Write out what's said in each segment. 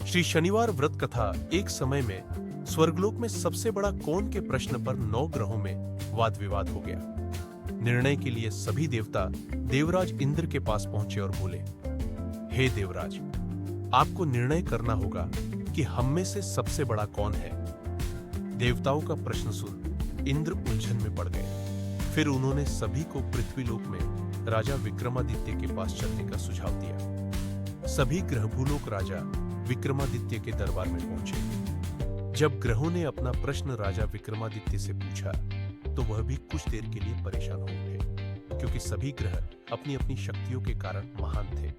श्री शनिवार व्रत कथा। एक समय में स्वर्गलोक में सबसे बड़ा कौन के प्रश्न पर 9 ग्रहों में वाद विवाद हो गया। निर्णय के लिए सभी देवता देवराज इंद्र के पास पहुंचे और बोले, हे देवराज, आपको निर्णय करना होगा कि हम में से सबसे बड़ा कौन है। देवताओं का प्रश्न सुन इंद्र उलझन में पड़ गए। फिर उन्होंने सभी को पृथ्वीलोक में राजा विक्रमादित्य के पास चलने का सुझाव दिया। सभी ग्रहभूलोक राजा विक्रमादित्य के दरबार में पहुंचे। जब ग्रहों ने अपना प्रश्न राजा विक्रमादित्य से पूछा तो वह भी कुछ देर के लिए परेशान हो उठे, क्योंकि सभी ग्रह अपनी अपनी शक्तियों के कारण महान थे।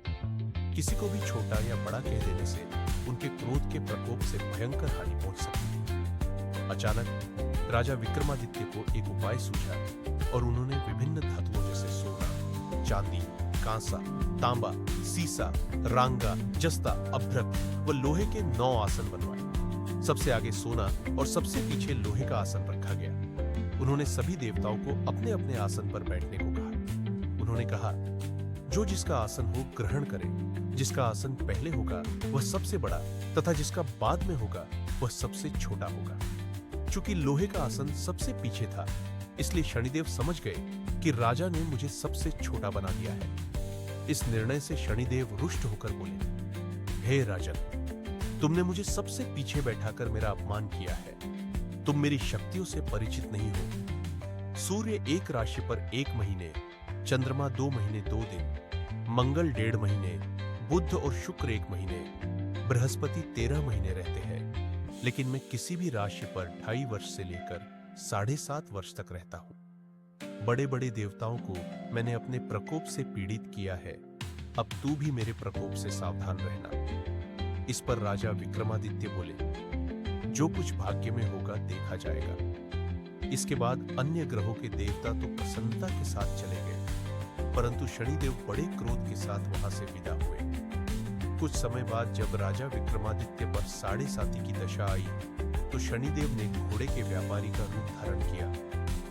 किसी को भी छोटा या बड़ा कह देने से उनके क्रोध के प्रकोप से भयंकर हानि पहुंच सकती थी। अचानक राजा विक्रमादित्य को एक उपाय सूझा और उन्होंने विभिन्न धातुओं जैसे सोना, चांदी, कांसा, तांबा, सीसा, रांगा, जस्ता, अभ्रक व लोहे के 9 आसन बनवाए। सबसे आगे सोना और सबसे पीछे लोहे का आसन रखा गया। उन्होंने सभी देवताओं को अपने अपने आसन पर बैठने को कहा। उन्होंने कहा, जो जिसका आसन हो ग्रहण करे। जिसका आसन पहले होगा वह सबसे बड़ा तथा जिसका बाद में होगा वह सबसे छोटा होगा। चूंकि लोहे का आसन सबसे पीछे था, इसलिए शनिदेव समझ गए कि राजा ने मुझे सबसे छोटा बना दिया है। इस निर्णय से शनिदेव रुष्ट होकर बोले, हे राजन, तुमने मुझे सबसे पीछे बैठाकर मेरा अपमान किया है। तुम मेरी शक्तियों से परिचित नहीं हो। सूर्य एक राशि पर 1 महीने, चंद्रमा 2 महीने 2 दिन, मंगल 1.5 महीने, बुध और शुक्र 1 महीने, बृहस्पति 13 महीने रहते हैं। लेकिन मैं किसी भी राशि पर 2.5 वर्ष से लेकर 7.5 वर्ष तक रहता हूं। बड़े बड़े देवताओं को मैंने अपने प्रकोप से पीड़ित किया है। अब तू भी मेरे प्रकोप से सावधान रहना। इस पर राजा विक्रमादित्य बोले, जो कुछ भाग्य में होगा देखा जाएगा। इसके बाद अन्य ग्रहों के देवता तो प्रसन्नता के साथ चले गए, परंतु शनिदेव बड़े क्रोध के साथ वहां से विदा हुए। कुछ समय बाद जब राजा विक्रमादित्य पर 7.5 की दशा आई तो शनिदेव ने घोड़े के व्यापारी का रूप धारण किया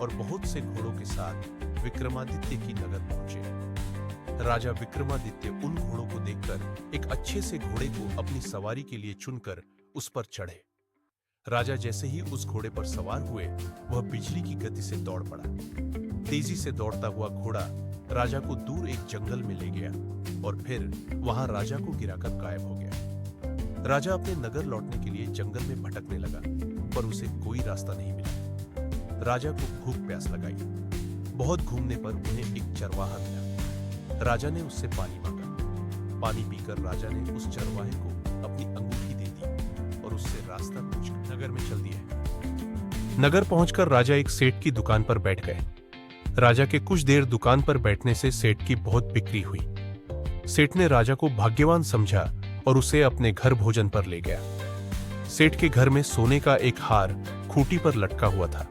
और बहुत से घोड़ों के साथ विक्रमादित्य की नगर पहुंचे। राजा विक्रमादित्य उन घोड़ों को देखकर एक अच्छे से घोड़े को अपनी सवारी के लिए चुनकर उस पर चढ़े। राजा जैसे ही उस घोड़े पर सवार हुए, वह बिजली की गति से दौड़ पड़ा। तेजी से दौड़ता हुआ घोड़ा राजा को दूर एक जंगल में ले गया और फिर वहां राजा को गिराकर गायब हो गया। राजा अपने नगर लौटने के लिए जंगल में भटकने लगा, पर उसे कोई रास्ता नहीं मिला। राजा को भूख प्यास लगाई। बहुत घूमने पर उन्हें एक चरवाहा मिला। राजा ने उससे पानी मांगा। पानी पीकर राजा ने उस चरवाहे को अपनी अंगूठी दे दी और उससे रास्ता पूछकर नगर में चल दिया। नगर पहुंचकर राजा एक सेठ की दुकान पर बैठ गए। राजा के कुछ देर दुकान पर बैठने से सेठ की बहुत बिक्री हुई। सेठ ने राजा को भाग्यवान समझा और उसे अपने घर भोजन पर ले गया। सेठ के घर में सोने का एक हार खूंटी पर लटका हुआ था।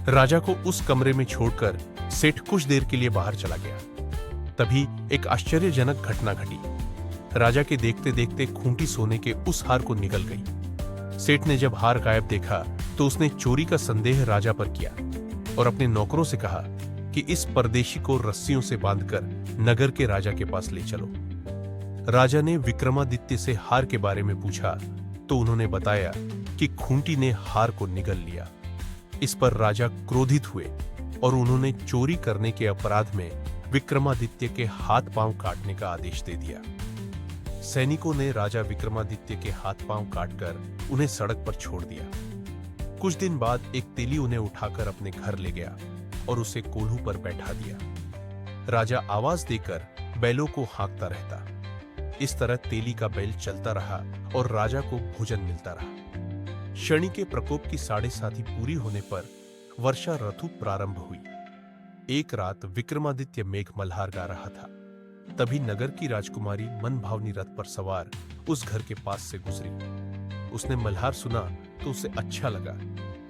राजा को उस कमरे में छोड़कर सेठ कुछ देर के लिए बाहर चला गया। तभी एक आश्चर्यजनक घटना घटी। राजा के देखते देखते खूंटी सोने के उस हार को निगल गई। सेठ ने जब हार गायब देखा तो उसने चोरी का संदेह राजा पर किया और अपने नौकरों से कहा कि इस परदेशी को रस्सियों से बांधकर नगर के राजा के पास ले चलो। राजा ने विक्रमादित्य से हार के बारे में पूछा तो उन्होंने बताया कि खूंटी ने हार को निगल लिया। इस पर राजा क्रोधित हुए और उन्होंने चोरी करने के अपराध में विक्रमादित्य के हाथ पांव काटने का आदेश दे दिया। सैनिकों ने राजा विक्रमादित्य के हाथ पांव काटकर उन्हें सड़क पर छोड़ दिया। कुछ दिन बाद एक तेली उन्हें उठाकर अपने घर ले गया और उसे कोल्हू पर बैठा दिया। राजा आवाज देकर बैलों को हाँकता रहता। इस तरह तेली का बैल चलता रहा और राजा को भोजन मिलता रहा। शनि के प्रकोप की 7.5 पूरी होने पर वर्षा ऋतु प्रारंभ हुई। एक रात विक्रमादित्य मेघ मल्हार गा रहा था। तभी नगर की राजकुमारी मनभावनी रथ पर सवार उस घर के पास से गुजरी। उसने मल्हार सुना तो उसे अच्छा लगा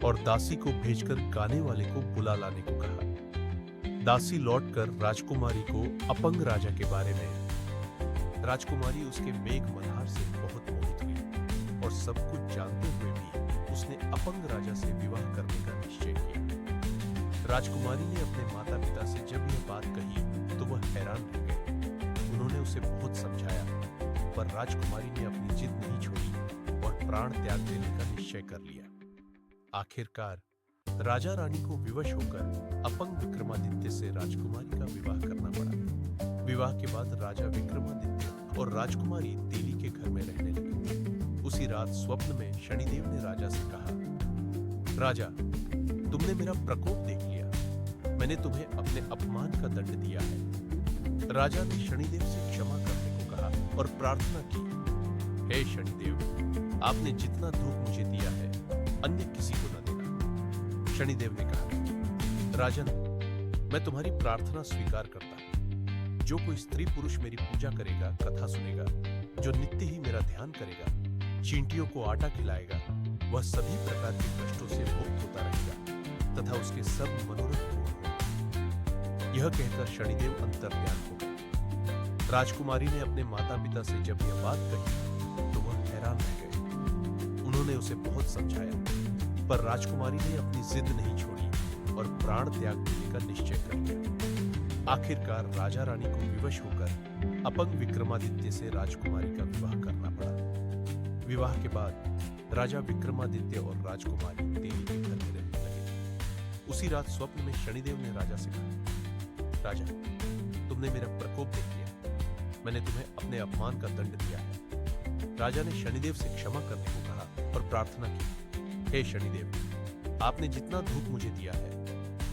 और दासी को भेजकर गाने वाले को बुला लाने को कहा। दासी लौटकर राजकुमारी को अपंग राजा के बारे में। राजकुमारी उसके मेघ मल्हार से बहुत मोहित हुई और सब कुछ जानते हुए भी उसने अपंग राजा से विवाह करने का निश्चय किया। राजकुमारी ने अपने माता पिता से जब यह बात कही तो वह हैरान रह गए। उन्होंने उसे बहुत समझाया, पर राजकुमारी ने अपनी जिद नहीं छोड़ी प्राण त्याग देने का निश्चय कर लिया। आखिरकार राजा रानी को विवश होकर अपंग विक्रमादित्य से राजकुमारी का विवाह करना पड़ा। विवाह के बाद राजा विक्रमादित्य और राजकुमारी तेली के घर में रहने लगे। उसी रात स्वप्न में शनिदेव ने राजा से कहा, राजा, तुमने मेरा प्रकोप देख लिया, मैंने तुम्हें अपने अपमान का दंड दिया है। राजा ने शनिदेव से क्षमा करने को कहा और प्रार्थना की, हे शनिदेव, आपने जितना दुख मुझे दिया है अन्य किसी को न देना। शनिदेव ने कहा, राजन, मैं तुम्हारी प्रार्थना स्वीकार करता हूं। जो कोई स्त्री पुरुष मेरी पूजा करेगा, कथा सुनेगा, जो नित्य ही मेरा ध्यान करेगा, चींटियों को आटा खिलाएगा, वह सभी प्रकार के कष्टों से मुक्त होता रहेगा तथा उसके सब मनोरथ पूर्ण होंगे। यह कहकर शनिदेव अंतर्ध्यान हो गए। राजकुमारी ने अपने माता पिता से जब यह बात कही तो वह हैरान रह गए। उन्होंने उसे बहुत समझाया, पर राजकुमारी ने अपनी जिद नहीं छोड़ी और प्राण त्याग देने का निश्चय कर लिया। आखिरकार राजा रानी को विवश होकर अपंग विक्रमादित्य से राजकुमारी का विवाह करना पड़ा। विवाह के बाद राजा विक्रमादित्य और राजकुमारी तेली के घर में रहने लगे। उसी रात स्वप्न में शनिदेव ने राजा से कहा, राजा, तुमने मेरा प्रकोप देख लिया, मैंने तुम्हें अपने अपमान का दंड दिया है। राजा ने शनिदेव से क्षमा करने को कहा और प्रार्थना की, हे शनिदेव, आपने जितना धूप मुझे दिया है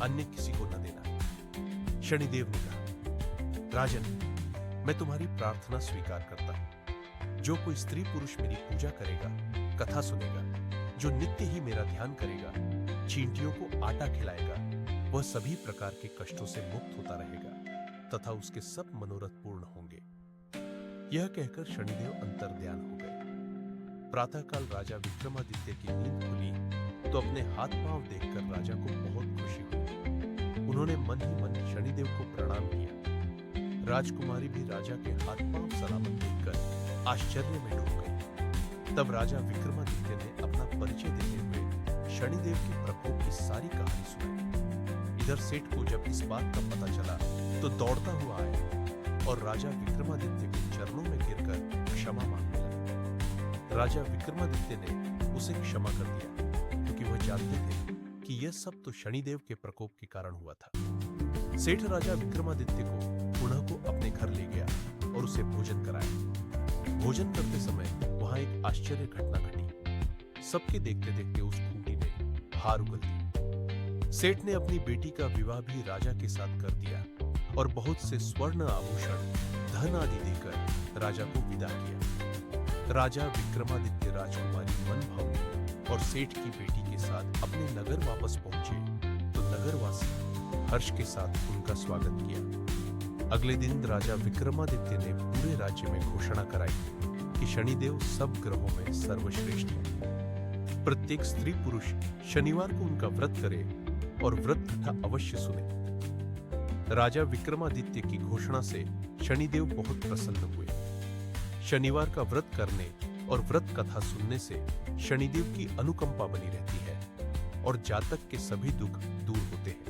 अन्य किसी को न देना। शनिदेव ने कहा, राजन, मैं तुम्हारी प्रार्थना स्वीकार करता हूं। जो कोई स्त्री पुरुष मेरी पूजा करेगा, कथा सुनेगा, जो नित्य ही मेरा ध्यान करेगा, चींटियों को आटा खिलाएगा, वह सभी प्रकार के कष्टों से मुक्त होता रहेगा तथा उसके सब मनोरथ पूर्ण होंगे। यह कहकर शनिदेव अंतर्ध्यान हो गए। प्रातःकाल राजा विक्रमादित्य की नींद खुली तो अपने हाथ पांव देखकर राजा को बहुत खुशी हुई। उन्होंने मन ही मन शनिदेव को प्रणाम किया। राजकुमारी भी राजा के हाथ पांव सलामत देखकर आश्चर्य में डूब गई। तब राजा विक्रमादित्य ने अपना परिचय देते हुए शनिदेव के प्रकोप की सारी कहानी सुनाई। इधर सेठ को जब इस बात का पता चला तो दौड़ता हुआ आया और राजा विक्रमादित्य के चरणों में गिरकर क्षमा मांगने लगा। राजा विक्रमादित्य ने उसे क्षमा कर दिया, क्योंकि वह जानते थे कि यह सब तो शनिदेव के प्रकोप के कारण हुआ था। सेठ राजा विक्रमादित्य को पुनः को अपने घर ले गया और उसे भोजन कराया। भोजन करते समय वहां एक आश्चर्य घटना घटी। सबके देखते देखते उस खूंटी में हार उगल दी। सेठ ने अपनी बेटी का विवाह भी राजा के साथ कर दिया और बहुत से स्वर्ण आभूषण, धन आदि देकर राजा को विदा किया। राजा विक्रमादित्य राजकुमारी मन भावनी और सेठ की बेटी के साथ अपने नगर वापस पहुंचे तो नगरवासी हर्ष के साथ उनका स्वागत किया। अगले दिन राजा विक्रमादित्य ने पूरे राज्य में घोषणा कराई कि शनिदेव सब ग्रहों में सर्वश्रेष्ठ है। प्रत्येक स्त्री पुरुष शनिवार को उनका व्रत करे और व्रत कथा अवश्य सुने। राजा विक्रमादित्य की घोषणा से शनिदेव बहुत प्रसन्न हुए। शनिवार का व्रत करने और व्रत कथा सुनने से शनिदेव की अनुकंपा बनी रहती है और जातक के सभी दुख दूर होते हैं।